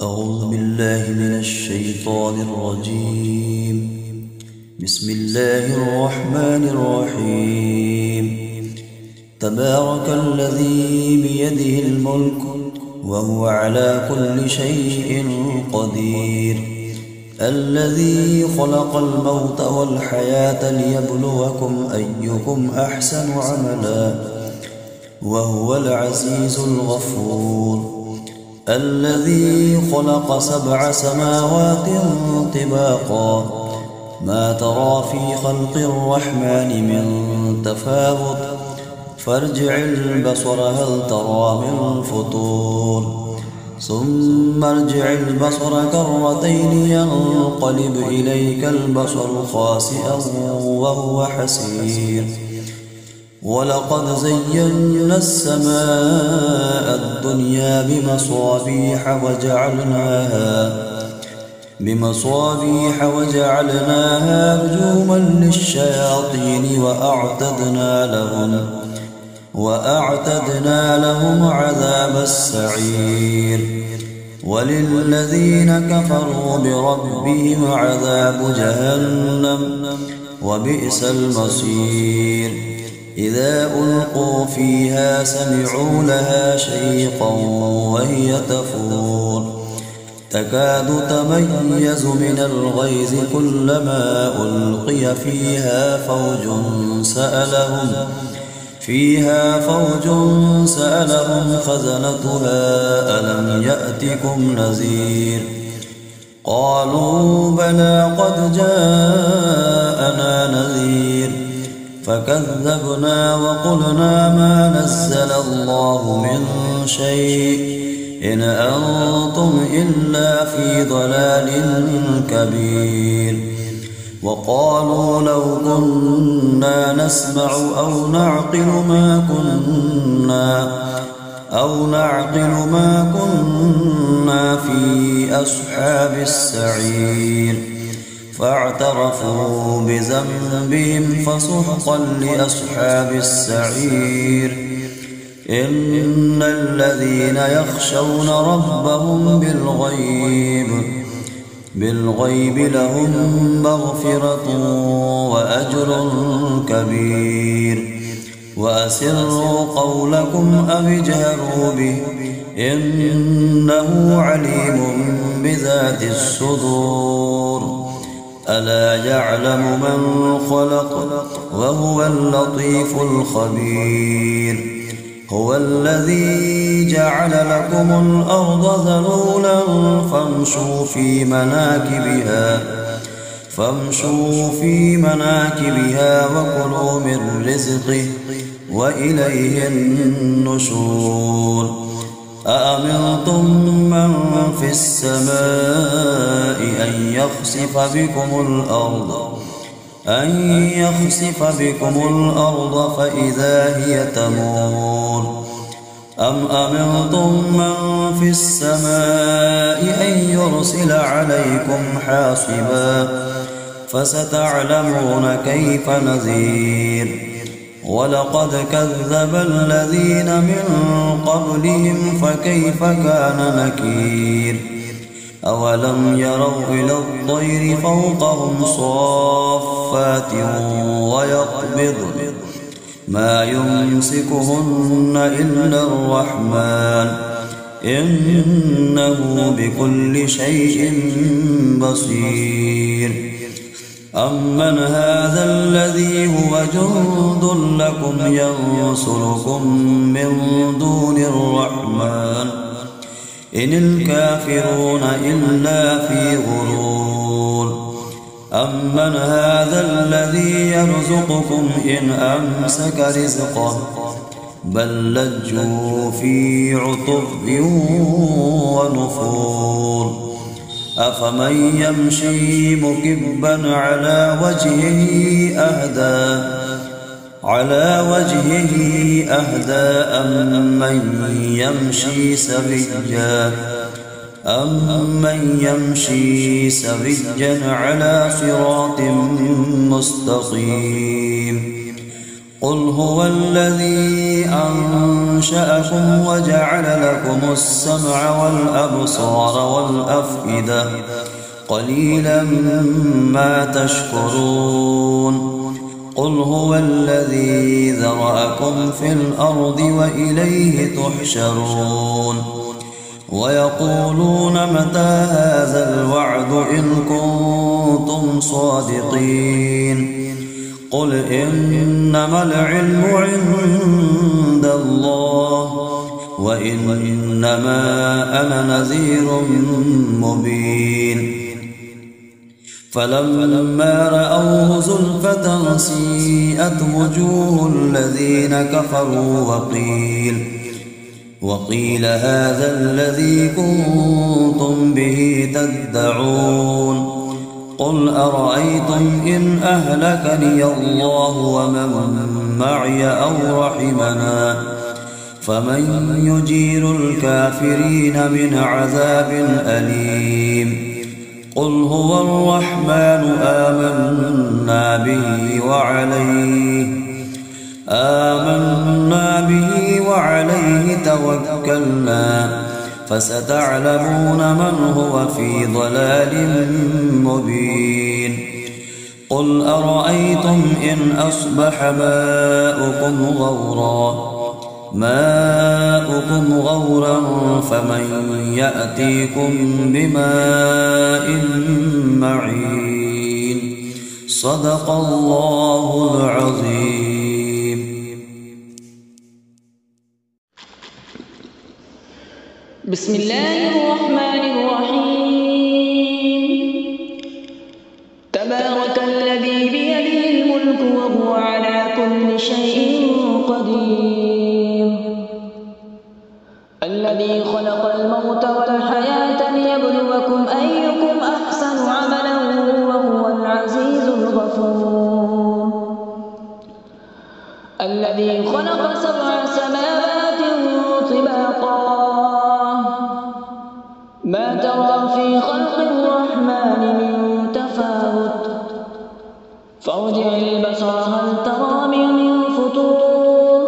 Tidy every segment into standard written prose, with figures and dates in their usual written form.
أعوذ بالله من الشيطان الرجيم. بسم الله الرحمن الرحيم. تبارك الذي بيده الملك وهو على كل شيء قدير، الذي خلق الموت والحياة ليبلوكم أيكم أحسن عملا وهو العزيز الغفور، الذي خلق 7 سماوات طباقا ما ترى في خلق الرحمن من تفاوت فارجع البصر هل ترى من فطور، ثم ارجع البصر كرتين ينقلب إليك البصر خاسئا وهو حسير، ولقد زينا السماء الدنيا بمصابيح وجعلناها رجوما للشياطين وأعتدنا لهم عذاب السعير، وللذين كفروا بربهم عذاب جهنم وبئس المصير. إذا ألقوا فيها سمعوا لها شيقا وهي تفور تكاد تميز من الغيظ كلما ألقي فيها فوج سألهم خزنتها ألم يأتكم نذير، قالوا بلى قد جاءنا نذير فكذبنا وقلنا ما نزل الله من شيء إن أنتم إلا في ضلال كبير، وقالوا لو كنا نسمع أو نعقل ما كنا في أصحاب السعير، فاعترفوا بذنبهم فسحقا لأصحاب السعير. إن الذين يخشون ربهم بالغيب لهم مغفرة وأجر كبير، وأسروا قولكم أو اجهروا به إنه عليم بذات الصدور، ألا يعلم من خلق وهو اللطيف الخبير. هو الذي جعل لكم الأرض ذلولا فامشوا في مناكبها وكلوا من رزقه وإليه النشور. أأمنتم من في السماء أن يخسف بكم الأرض فإذا هي تمور، أم أمنتم من في السماء أن يرسل عليكم حاصبا فستعلمون كيف نذير. ولقد كذب الذين من قبلهم فكيف كان نكير. أولم يروا إلى الطير فوقهم صافات ويقبضن ما يمسكهن إلا الرحمن إنه بكل شيء بصير. أمن هذا الذي هو جند لكم ينصركم من دون الرحمن إن الكافرون إلا في غرور. أمن هذا الذي يرزقكم إن أمسك رزقه بل لجوا في عتب ونفور. أفمن يمشي مكبا على وجهه أهدى أمن يمشي سويا على صراط مستقيم. قل هو الذي أنشأكم وجعل لكم السمع والأبصار والأفئدة قليلا ما تشكرون قل هو الذي ذرأكم في الأرض وإليه تحشرون ويقولون متى هذا الوعد إن كنتم صادقين قل إنما العلم عند الله وإنما أنا نذير مبين فلما رأوه زلفة سيئت وجوه الذين كفروا وقيل هذا الذي كنتم به تدعون قل أرأيتم إن أهلكني الله ومن معي أو رحمنا فمن يجير الكافرين من عذاب أليم قل هو الرحمن آمنا به وعليه توكلنا فستعلمون من هو في ضلال مبين قل أرأيتم إن أصبح ماؤكم غورا فمن يأتيكم بماء معين صدق الله العظيم. بسم الله الرحمن الرحيم. تبارك الذي بيده الملك وهو على كل شيء قدير الذي خلق الموت والحياة ليبلوكم أيكم أحسن عملا وهو العزيز الغفور الذي خلق 7 سماوات طباقا ما ترى في خلق الرحمن من تفاوت فارجع البصر هل ترى من فطور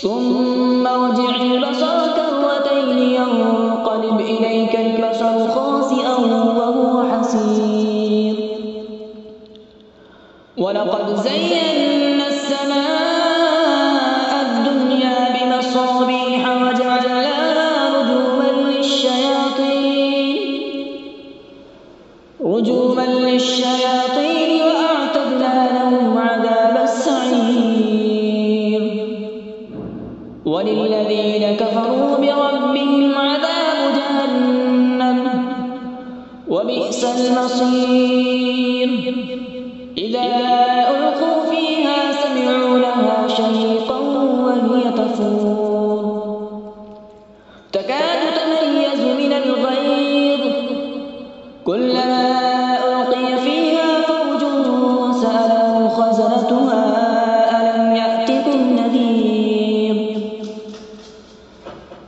ثم ارجع البصر كرتين ينقلب إليك البصر خاسئا وهو حسير ولقد زينا السماء الدنيا بمصابيح وجعلناها رجوما للشياطين وأعتدنا لهم عذاب السعير وللذين كفروا بربهم عذاب جهنم وبئس المصير إذا ألقوا فيها سمعوا لها شهيقا وهي تفور تكاد تميز من الغيظ كلما ألقي فيها فوج سألهم خزنتها ألم يأتكم نذير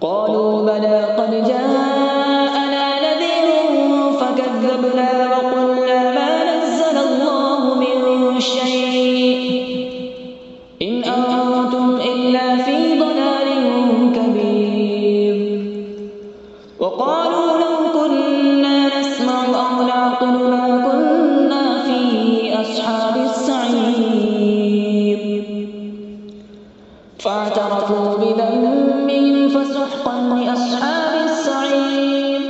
قالوا بلى قد جاءنا نذير فكذبنا وقلنا ما نزل الله من شيء إن أنتم إلا في ضلال كبير وقالوا لو كنا نسمع أو نعقل ما كنا في أصحاب السعير فاعترفوا بذنبهم فسحقا لأصحاب السعير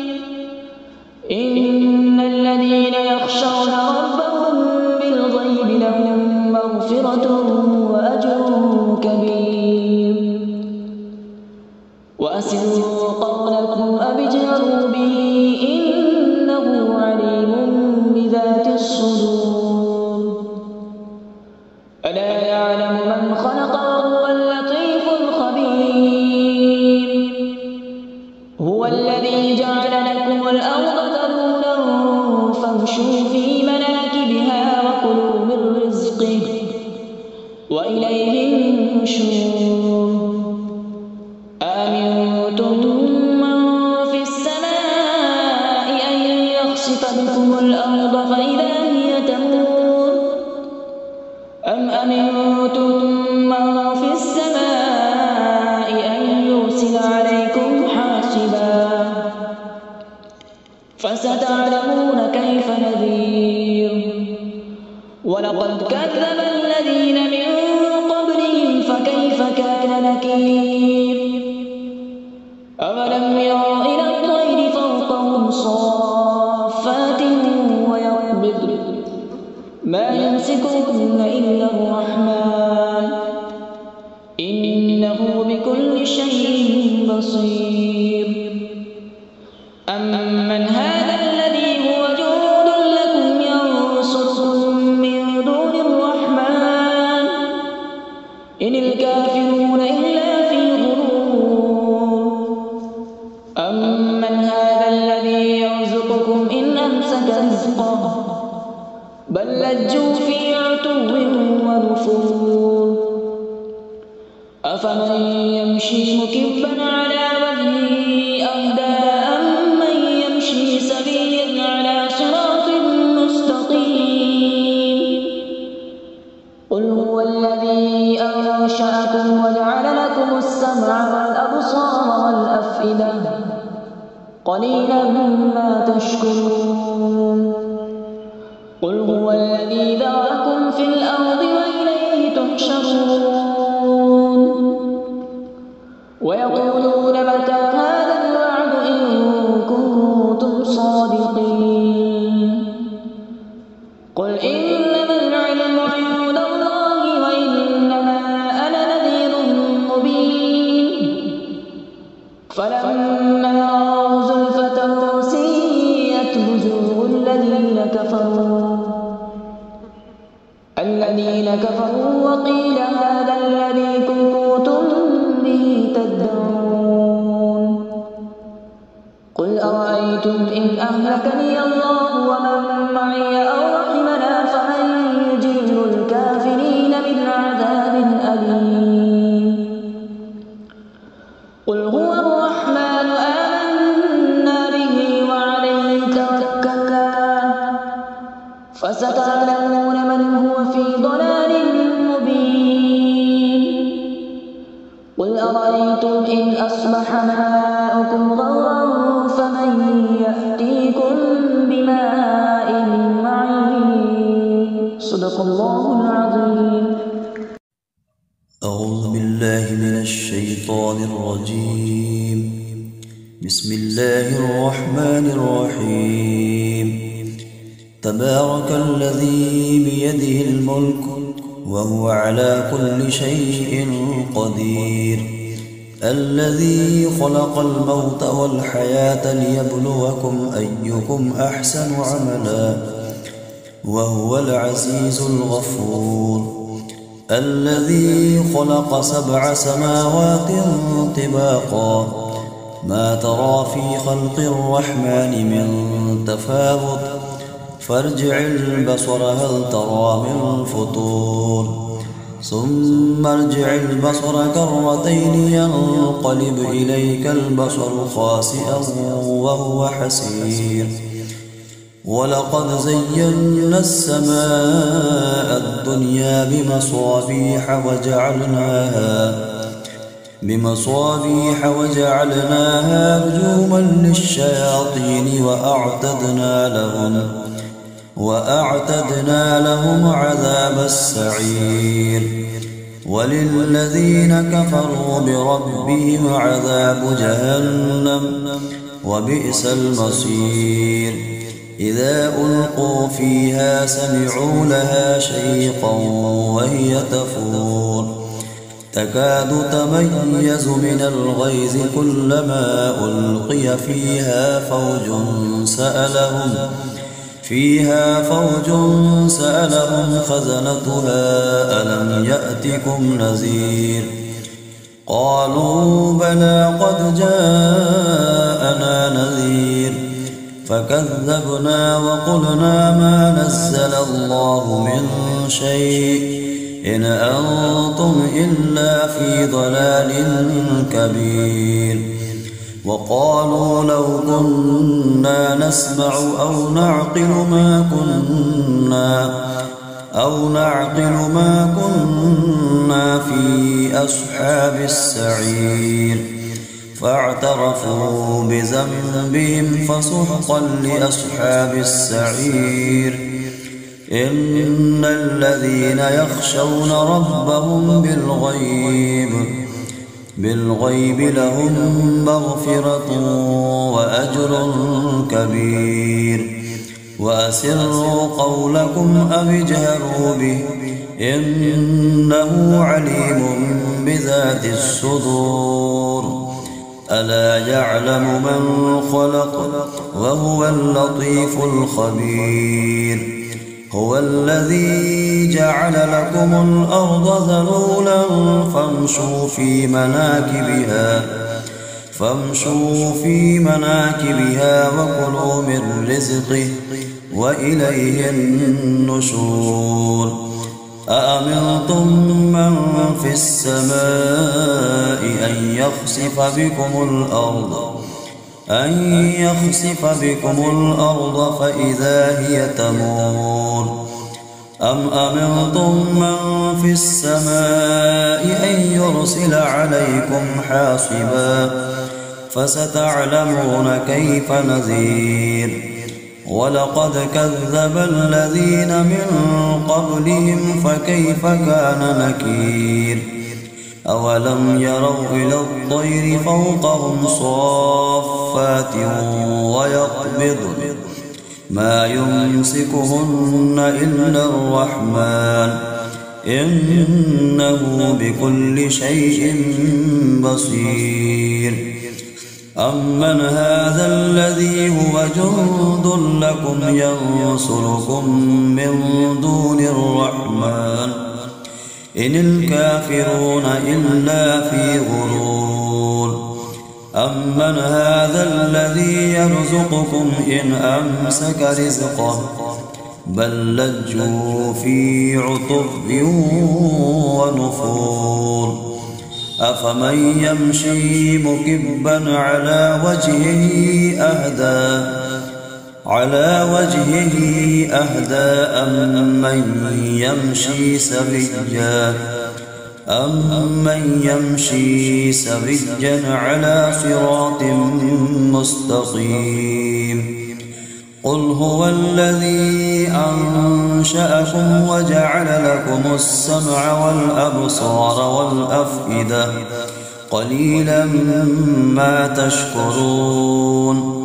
إن الذين يخشون ربهم بالغيب لهم مغفرة وأجر كبير وأسروا قولكم أو اجهروا به إنه عليم بذات الصدور ألا يعلم من خلق وهو اللطيف الخبير هو الذي جعل لكم الأرض ذلولا فامشوا في مناكبها وكلوا من رزقه وإليه النشور أأمنتم من في السماء أن يخسف بكم الأرض فإذا هي تمور أم أأمنتم من في السماء أن يرسل عليكم حاصبا فستعلمون كيف نذير ولقد كذب الذين من قبلهم فكيف كان نكير أولم يروا إلى الطير فوقهم صافات ويقبض ما يمسكهن إلا الرحمن إنه بكل شيء بصير أمن هذا الذي هو جند لكم ينصركم من دون الرحمن إن الكافرون إلا في غرور أمن هذا الذي يرزقكم إن أمسك رزقه بل لجوا في عتو ونفور أفمن يمشي مكبا على وجهه أهدى أمن يمشي سويا على صراط مستقيم قل هو الذي أنشأكم وجعل لكم السمع والأبصار والأفئدة قليلا ما تشكرون قل هو الذي ذرأكم في الأرض وإليه تحشرون ويقولون متى هذا الوعد إن كنتم صادقين قل إنما العلم عند الله وإنما أنا نذير مبين فلما رأوا زلفة سيئت وجوه الذين كفروا وقيل هذا الذي كنتم به تدعون قل أرأيتم إن أهلكني الله ومن معي أو رحمنا فمن يجير الكافرين من عذاب أليم قل هو الرحمن آمنا به وعليه توكلنا فستعلمون من هو في ضلال مبين قل أرأيتم إن أصبح ماؤكم غورا فمن يأتيكم بماء معين صدق الله العظيم. أعوذ بالله من الشيطان الرجيم. بسم الله الرحمن الرحيم. تبارك الذي بيده الملك وهو على كل شيء قدير الذي خلق الموت والحياة ليبلوكم أيكم أحسن عملا وهو العزيز الغفور الذي خلق 7 سماوات طباقا ما ترى في خلق الرحمن من تفاوت فارجع البصر هل ترى من فطور ثم ارجع البصر كرتين ينقلب إليك البصر خاسئا وهو حسير ولقد زينا السماء الدنيا بمصابيح وجعلناها رجوما للشياطين وأعتدنا لهم عذاب السعير وللذين كفروا بربهم عذاب جهنم وبئس المصير إذا ألقوا فيها سمعوا لها شيقا وهي تفور تكاد تميز من الغيظ كلما ألقي فيها فوج سألهم خزنتها ألم يأتكم نذير قالوا بلى قد جاءنا نذير فكذبنا وقلنا ما نزل الله من شيء إن أنتم إلا في ضلال كبير وقالوا لو كنا نسمع أو نعقل أو نعقل ما كنا في أصحاب السعير فاعترفوا بذنبهم فسحقا لأصحاب السعير إن الذين يخشون ربهم بالغيب لهم مغفرة وأجر كبير وأسروا قولكم أو اجهروا به إنه عليم بذات الصدور ألا يعلم من خلق وهو اللطيف الخبير هو الذي جعل لكم الأرض ذلولا فامشوا في مناكبها وكلوا من رزقه وإليه النشور أأمنتم من في السماء أن يخسف بكم الأرض فإذا هي تمور أم أمنتم من في السماء أن يرسل عليكم حاصبا فستعلمون كيف نذير ولقد كذب الذين من قبلهم فكيف كان نكير أولم يروا إلى الطير فوقهم صافات ويقبضن ما يمسكهن إلا الرحمن إنه بكل شيء بصير أمن هذا الذي هو جند لكم ينصركم من دون الرحمن إن الكافرون إلا في غرور أمن هذا الذي يرزقكم إن أمسك رزقه بل لجوا في عتب ونفور أفمن يمشي مكبا على وجهه أهدى أمن يمشي سويا على صراط مستقيم قل هو الذي أنشأكم وجعل لكم السمع والأبصار والأفئدة قليلا ما تشكرون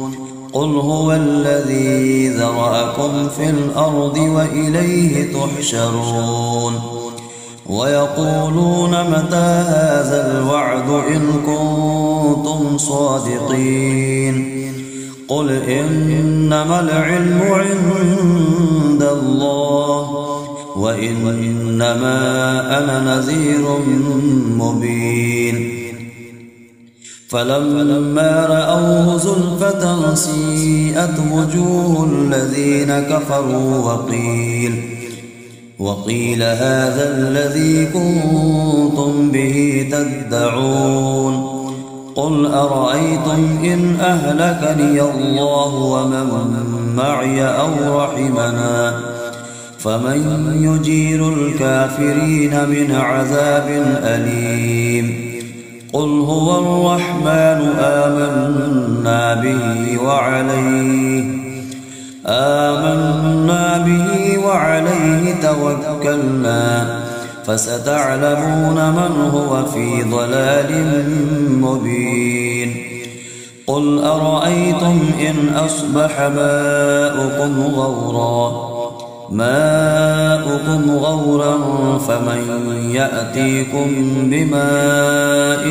قل هو الذي ذرأكم في الأرض وإليه تحشرون ويقولون متى هذا الوعد إن كنتم صادقين قل إنما العلم عند الله وإنما أنا نذير مبين فلما رأوه زلفة سيئت وجوه الذين كفروا وقيل هذا الذي كنتم به تدعون قل أرأيتم إن أهلكني الله ومن معي أو رحمنا فمن يجير الكافرين من عذاب أليم قل هو الرحمن آمنا به وعليه توكلنا فستعلمون من هو في ضلال مبين قل أرأيتم إن أصبح ماؤكم غورا فمن يأتيكم بماء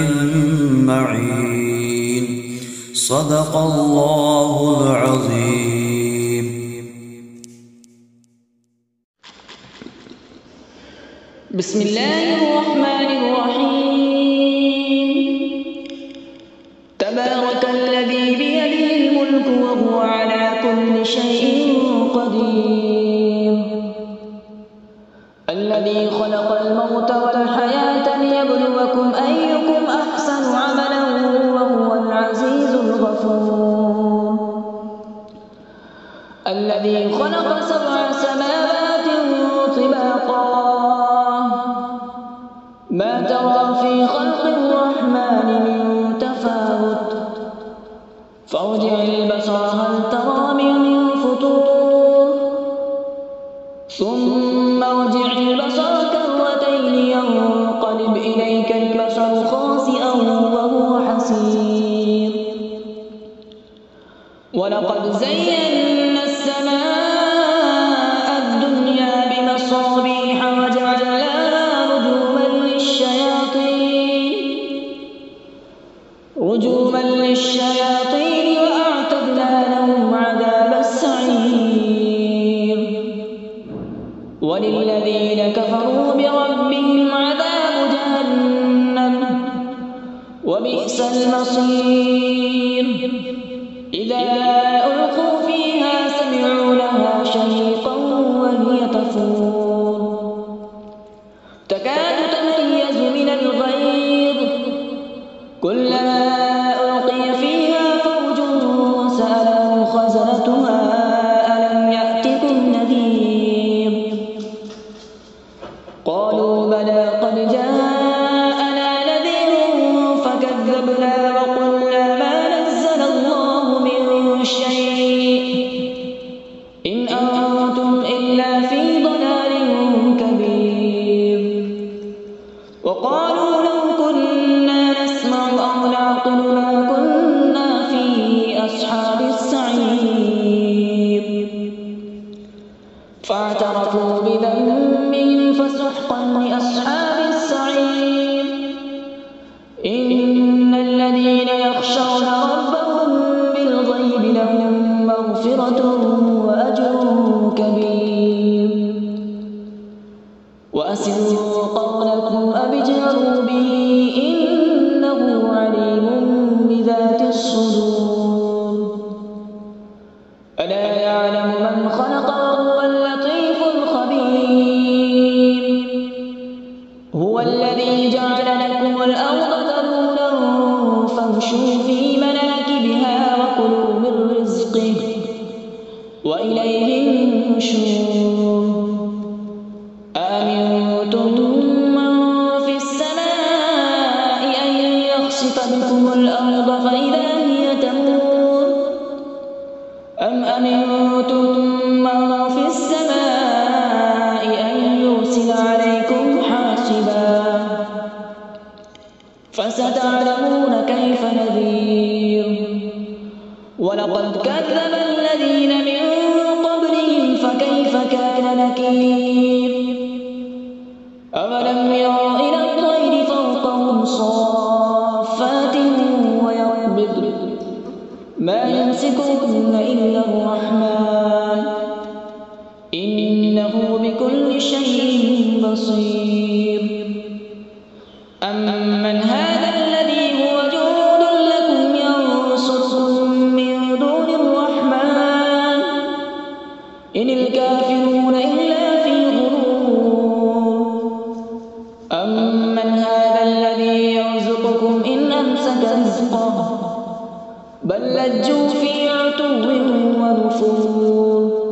معين صدق الله العظيم. بسم الله الرحمن الرحيم تبارك الذي بيده الملك وهو على كل شيء قدير الذي خلق الموت والحياة ليبلوكم أيكم أحسن عملا وهو العزيز الغفور الذي خلق 7 سماوات طباقا ترى في خلق الرحمن من تفاوت فارجع البصر هل ترى من فطور ثم ارجع البصر كرتين ينقلب إليك البصر خاسئا وهو حسير ولقد زينا السماء الدنيا بمصابيح وجعلناها رجوما للشياطين وأعتدنا لهم عذاب السعير وللذين كفروا بربهم عذاب جهنم وبئس المصير إذا ألقوا فيها سمعوا لها شهيقا وهي تفور تكاد تميز من الغيظ كلما ألقي فيها فوج سألهم خزنتها ألم يأتكم نذير قالوا بلى قد جاءنا نذير فكذبنا وقلنا ما نزل الله من شيء إن أنتم إلا في ضلال كبير وقالوا لو كنا نسمع أو نعقل ما كنا في أصحاب السعير فاعترفوا بذنبهم فسحقا لأصحاب السعير إن الذين يخشون ربهم بالغيب لهم مغفرة وأجر كبير وأسروا قولكم أو اجهروا به إنه عليم بذات الصدور ألا يعلم من خلق وهو اللطيف الخبير هو الذي جعل لكم الأرض ذلولا فامشوا في مناكبها وكلوا من رزقه وإليه النشور أأمنتم من في السماء أن يخسف بكم الأرض فإذا هي تمور أم أمنتم من في السماء أن يرسل عليكم حاصبا فستعلمون كيف نذير ولقد كذب الذين من قبلهم فكيف كان نكير أولم يروا إلى الطير فوقهم صافات ويقبضن ما يمسكهن إلا الرحمن إنه بكل شيء بصير أمن هذا الذي هو جند لكم ينصركم من دون الرحمن إن الكافرون إلا في غرور أمن هذا الذي يرزقكم إن أمسك رزقه بل لجوا في عتو ونفور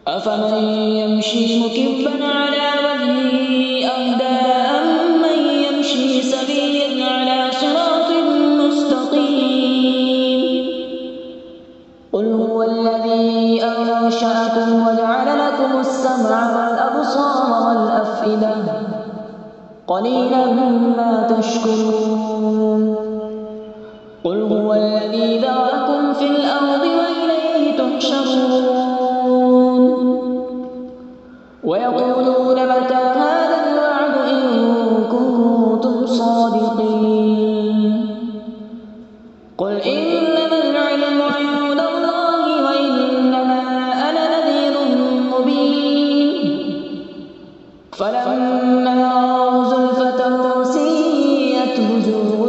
أفمن يمشي مكبا على وجهه أهدى أمن يمشي سويا على صراط مستقيم قل هو الذي أنشأكم وجعل لكم السمع والأبصار والأفئدة قليلا ما تشكرون قل هو الذي ذرأكم في الأرض وإليه تحشرون ويقولون متى هذا الوعد إن كنتم صادقين قل إنما العلم عند الله وإنما أنا نذير مبين فلما رأوا زلفة سيئت وجوه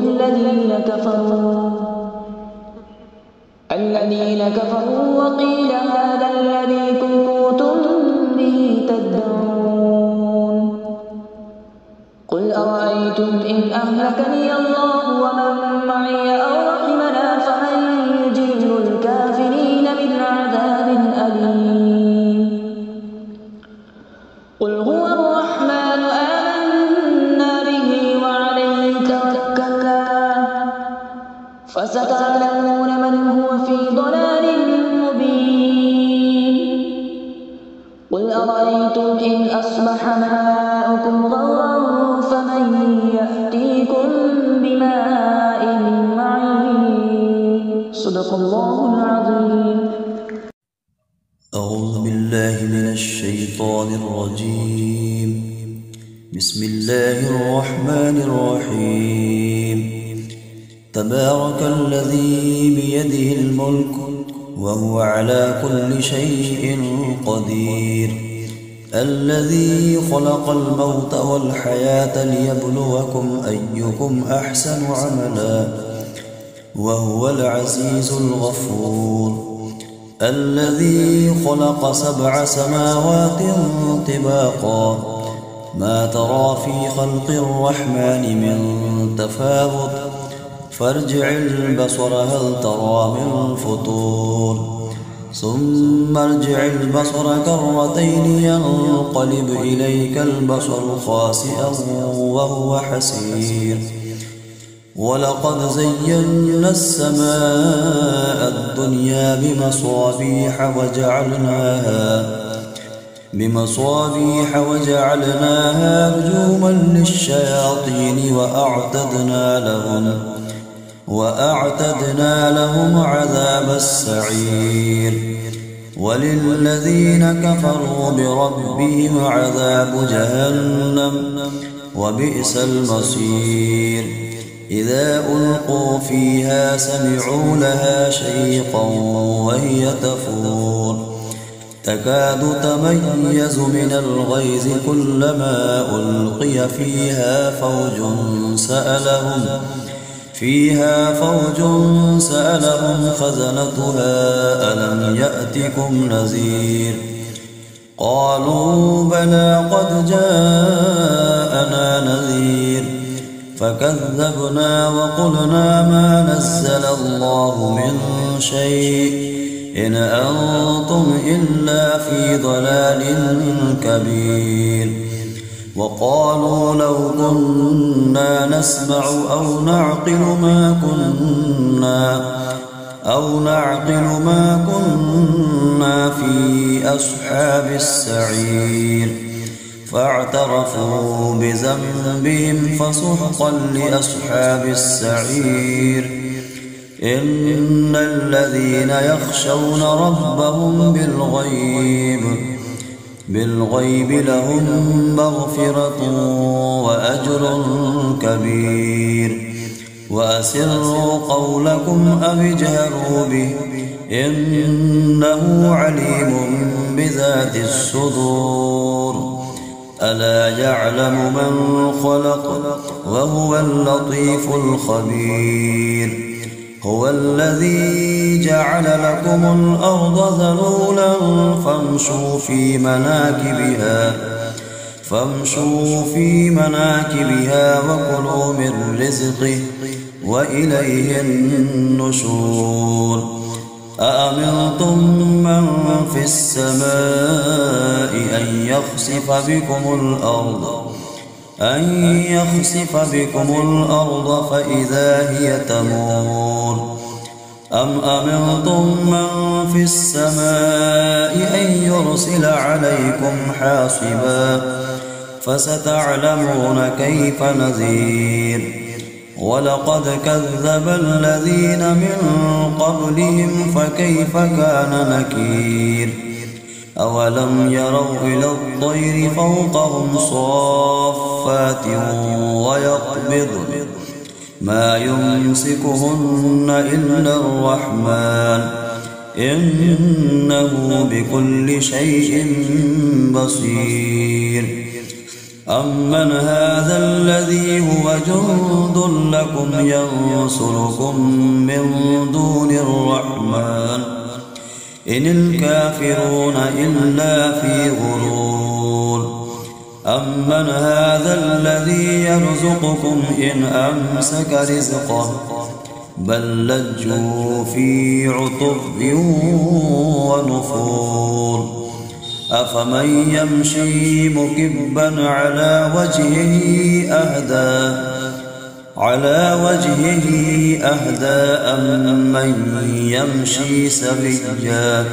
الذين كفروا وقيل هذا الذي كنتم به تدعون قل أرأيتم إن أهلكني الله ومن معي أو رحمنا فمن يجير الكافرين من عذاب أليم قل هو الرحمن آمنا به أرأيتم إن أصبح ماؤكم غورا فمن يأتيكم بماء معين. صدق الله العظيم. أعوذ بالله من الشيطان الرجيم. بسم الله الرحمن الرحيم. تبارك الذي بيده الملك وهو على كل شيء قدير، الذي خلق الموت والحياة ليبلوكم أيكم أحسن عملا وهو العزيز الغفور، الذي خلق 7 سماوات طباقا ما ترى في خلق الرحمن من تفاوت فارجع البصر هل ترى من فطور، ثم ارجع البصر كرتين ينقلب إليك البصر خاسئا وهو حسير، ولقد زينا السماء الدنيا بمصابيح وجعلناها رجوما للشياطين وأعتدنا لهم عذاب السعير، وللذين كفروا بربهم عذاب جهنم وبئس المصير، إذا ألقوا فيها سمعوا لها شيقا وهي تفور تكاد تميز من الغيظ كلما ألقي فيها فوج سألهم خزنتها ألم يأتكم نذير، قالوا بلى قد جاءنا نذير، فكذبنا وقلنا ما نزل الله من شيء إن أنتم إلا في ضلال كبير، وقالوا لو كنا نسمع أو نعقل ما كنا في أصحاب السعير، فاعترفوا بذنبهم فسحقا لأصحاب السعير، إن الذين يخشون ربهم بالغيب لهم مغفرة وأجر كبير، وأسروا قولكم أو اجهروا به إنه عليم بذات الصدور، ألا يعلم من خلق وهو اللطيف الخبير، هو الذي جعل لكم الأرض ذلولا فامشوا في مناكبها وكلوا من رزقه وإليه النشور، أأمنتم من في السماء أن يخسف بكم الأرض فإذا هي تمور، أم أمنتم من في السماء أن يرسل عليكم حاصبا فستعلمون كيف نذير، ولقد كذب الذين من قبلهم فكيف كان نكير، أولم يروا إلى الطير فوقهم صافات ويقبضن ما يمسكهن إلا الرحمن إنه بكل شيء بصير، أمن هذا الذي هو جند لكم ينصركم من دون الرحمن إن الكافرون إلا في غرور، أمن هذا الذي يرزقكم إن أمسك رزقه بل لجوا في عتب ونفور، أفمن يمشي مكبا على وجهه أهدى أم من يمشي سويا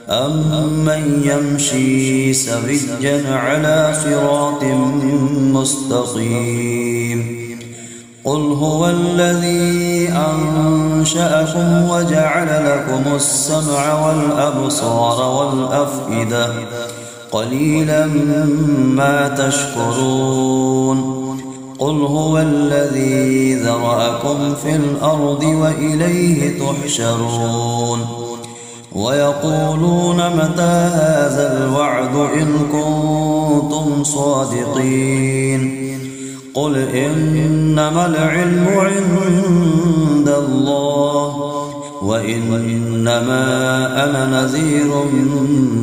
أمن يمشي سويا على صراط مستقيم قل هو الذي أنشأكم وجعل لكم السمع والأبصار والأفئدة قليلا ما تشكرون قل هو الذي ذرأكم في الأرض وإليه تحشرون ويقولون متى هذا الوعد إن كنتم صادقين قل إنما العلم عند الله وإنما أنا نذير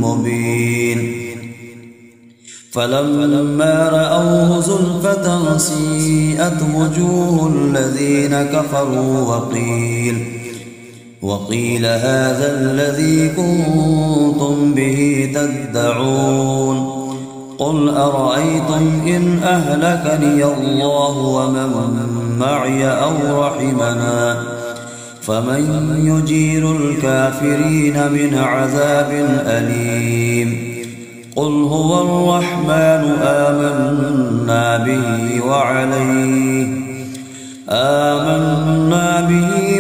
مبين فلما رأوه زلفة سيئت وجوه الذين كفروا وقيل هذا الذي كنتم به تدعون قل أرأيتم إن أهلكني الله ومن معي أو رحمنا فمن يجير الكافرين من عذاب أليم قل هو الرحمن آمنا به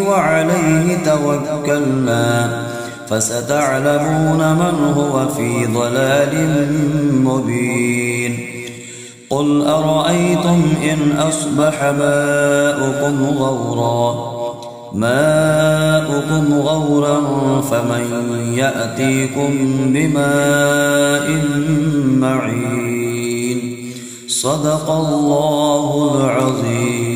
وعليه توكلنا فستعلمون من هو في ضلال مبين قل أرأيتم إن أصبح ماؤكم غورا فمن يأتيكم بماء معين صدق الله العظيم.